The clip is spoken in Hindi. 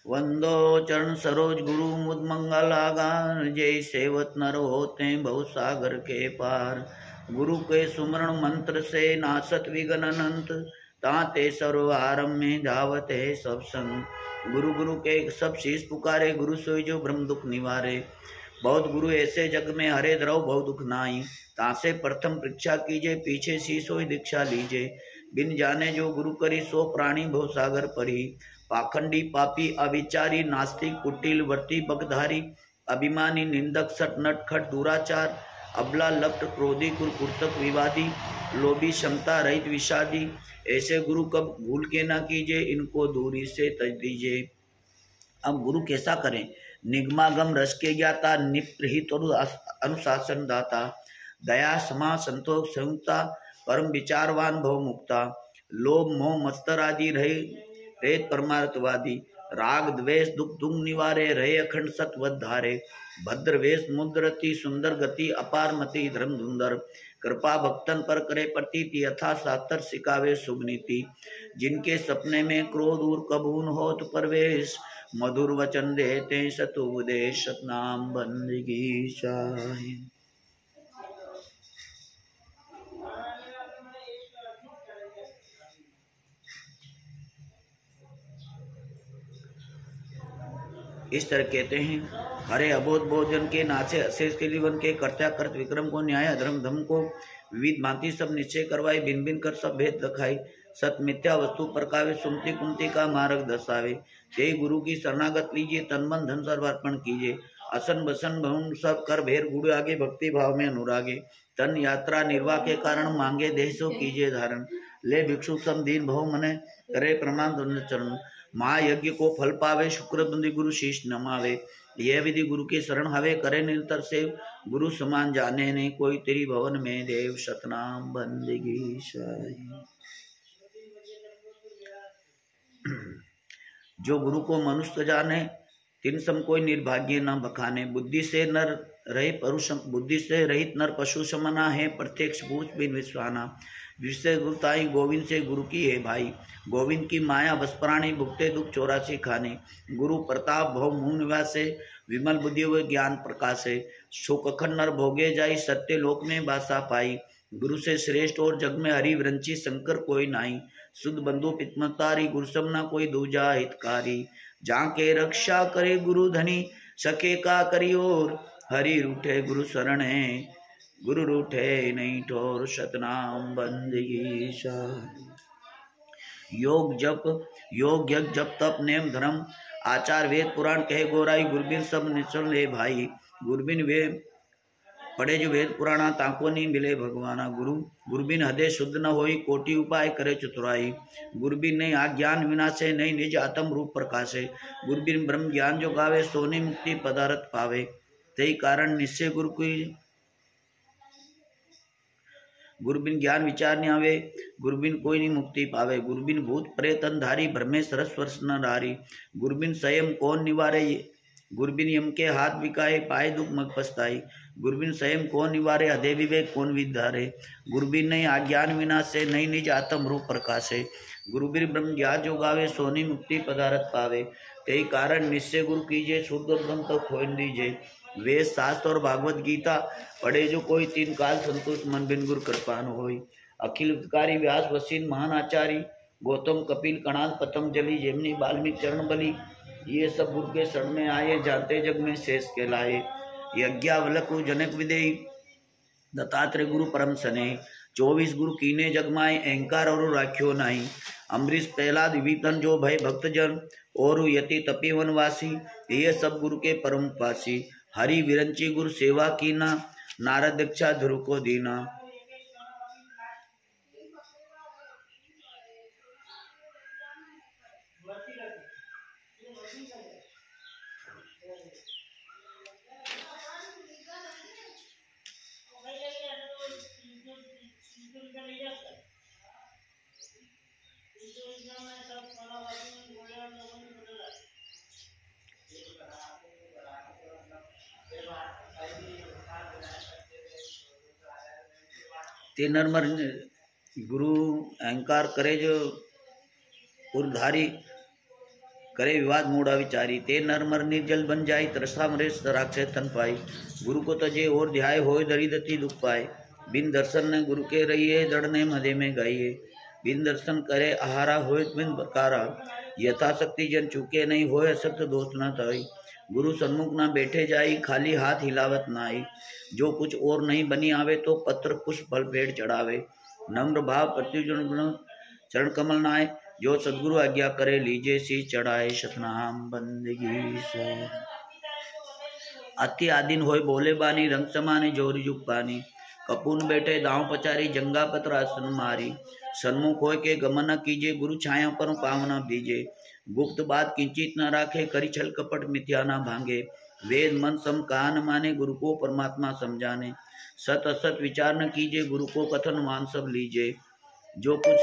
वंदो चरण सरोज गुरु मुद मंगलागान, जय सेवत नर होते बहु सागर के पार। गुरु के सुमरण मंत्र से नासत विघ्न अनंत, ताते सर्व आरंभ में धावत है सब संग। गुरु गुरु के सब शीश पुकारे, गुरु सोई जो ब्रह्म दुख निवारे। बहुत गुरु ऐसे जग में हरे द्रव बहुत दुख नाई, तासे प्रथम परीक्षा कीजिए पीछे शीश होई दीक्षा लीजिए। बिन जाने जो गुरु करी सो प्राणी भव सागर परी। पाखंडी पापी अविचारी नास्तिक कुटिल वर्ती बगधारी, अभिमानी निंदक सट नट खट दुराचार, अबला लप्ट क्रोधी कुरकुर्तक विवादी, लोभी क्षमता रहित विषादी, ऐसे गुरु कब भूल के ना कीजिए, इनको दूरी से तज दीजिए। अब गुरु कैसा करें? निगमागम रस के ज्ञाता, निप्रहित और अनुशासन दाता, दया क्षमा संतोष संयुक्ता, परम विचारवान भव मुक्ता, लोभ मोह मत्सर आदि रहे रेत परमार्थवादी, राग द्वेष दुख दुख निवारे, रहे अखंड सतवत धारे, भद्र वेश मुद्रति सुंदर गति, अपार मति धर्म धुंधर, कृपा भक्तन पर करे प्रतीति, यथा शास्त्र सिखावे शुभ नीति, जिनके सपने में क्रोध दूर कबून होत परवेश, मधुर वचन देते सतुपदेश, सतनाम बंदगी चाहे। इस तरह कहते हैं, हरे अबोध भोजन के नाचे अशेष के जीवन के कर्त्या कर्त विक्रम को न्याय अधर्म धर्म को विविध भांति सब निश्चय करवाए, भिन्न भिन्न कर सब भेद दिखाई, सत मिथ्या वस्तु परकावे, सुमति कुमति का मार्ग दर्शावे। जय गुरु की शरणागत लीजिए, तन मन धन सर्व अर्पण कीजिए, असन बसन भवन सब कर भेर गुड़ आगे, भक्ति भाव में अनुरागे, तन यात्रा निर्वाह के कारण मांगे देशो कीजिए धारण, ले भिक्षु सम दीन भव मने करे प्रणाम धन्य चरण, महायज्ञ को फल पावे, शुक्र बंदी गुरु शीश नमावे, यह विधि गुरु के शरण हवे, करे निरंतर सेव, गुरु समान जाने नहीं कोई, तेरी भवन में देव, सतनाम बंदगी साई। जो गुरु को मनुष्य जाने, तिन सम कोई निर्भाग्य न बखाने, बुद्धि से नर रहे परुष, बुद्धि से रहित नर पशु समना है, प्रत्यक्ष भूत बिन विश्वाना, विशेष गुरुताई गोविंद से गुरु की है भाई, गोविंद की माया बस प्राणी, भुगते दुख 84 खाने, गुरु प्रताप भव मुँह निवासे, विमल बुद्धि हुए ज्ञान प्रकाशे, शोक अखंड नर भोगे जाई, सत्य लोक में बासा पाई, गुरु से श्रेष्ठ और जग में हरि विरंची शंकर कोई नाई, शुद्ध बंधु पितमतारी, गुरु समना कोई दूजा हितकारी, जहाँ के रक्षा करे गुरु धनी, सके का करी और हरि रूठे गुरु शरण है, गुरु रूठे नहीं ठोर, सतनाम बंदगी साई। योग यज्ञ जप तप नेम धर्म आचार वेद पुराण कहे गोराई, गुरबिन सब निचल ले भाई, गुरबिन वे पढ़े जो वेद पुराणा, ताको नहीं मिले भगवाना, गुरबिन हृदय शुद्ध न होई, कोटि उपाय करे चतुराई, गुरबिन नहीं आज्ञान विनाशे, नहीं निज आत्म रूप प्रकाशे, गुरबिन ब्रह्म ज्ञान जो गावे, सोनी मुक्ति पदारथ पावे, तई कारण निश्चय गुरु की, गुरबिन ज्ञान विचार न आवे, गुरबिन कोई नहीं मुक्ति पावे, गुरबिन भूत प्रेत अंधारी, भ्रमे सरस वर्ष न नारी, गुरबिन संयम कौन निवारे, गुरबिन यम के हाथ बिकाए, पाए दुख मग पछताई, गुरबिन संयम कौन निवारे, हृदय विवेक कौन विधारे, गुरबिन नहीं आज्ञान विनाशे, नहीं निज आत्म रूप प्रकाशे, गुरुबिन ब्रह्म ज्ञान जो गावे, सोनी मुक्ति पदारथ पावे, कई कारण निश्चय गुरु कीजिए, शुद्ध और ब्रह्म तो खोन दीजिए, वेद शास्त्र और भागवत गीता पढ़े जो कोई, तीन काल संतुष्ट मन बिन गुरु कृपान होई, अखिल हितकारी व्यास वसीन महान आचार्य, गौतम कपिल कणाद पतंजलि, जैमिनी वाल्मीकि चरण बलि, ये सब गुरु के शरण में आए, जानते जग में शेष कहलाए, यज्ञावलक जनक विदेही, दत्तात्रेय गुरु परम सने, 24 गुरु कीने जगमाए, अहंकार और राख्यो नाही, अम्बरीश प्रहलाद विभीषण जो भय भक्तजन, और यति तपी वनवासी, ये सब गुरु के परम पासी, हरि विरंची गुरु सेवा कीना, नारद दीक्षा ध्रुव को दीना। ते नरमर गुरु अहंकार करे जो उर्धारी, करे विवाद मूढ़ा विचारी, ते नर मर निर्जल बन जाई, तरसा मरे राक्षस तन पाई। गुरु को तजे और ध्याय होय, दरिद्रति दुख पाए। बिन दर्शन न गुरु के रहिए, दड़ने मदे में गाइए। बिन दर्शन करे आहारा होय बिन प्रकारा, यथाशक्ति जन चूके नहीं होय, असक्त दोष न थाई। गुरु सन्मुख न बैठे जाई, खाली हाथ हिलावत नाई। जो कुछ और नहीं बनी आवे, तो पत्र पुष्प फल पेड़ चढ़ावे। नम्र भाव प्रत्युजन गुण चरण कमल नाय, जो सदगुरु आज्ञा करे, लीजे सी चढ़ाए। सतनाम बंदगी से अति आदिन होय बोले बानी, रंग समाने जोरी जुग पानी। कपून बैठे दाव पचारी, जंगा पत्र आसन मारी। सन्मुख होय के गमन न कीजे, गुरु छाया पर पावना दीजे। गुप्त बात किंचित न राखे, करी छल कपट मिथ्या न भांगे। वेद मन सम कहा न माने, गुरु को परमात्मा समझाने। सत असत विचार न कीजे, गुरु को कथन मान सब लीजे। जो कुछ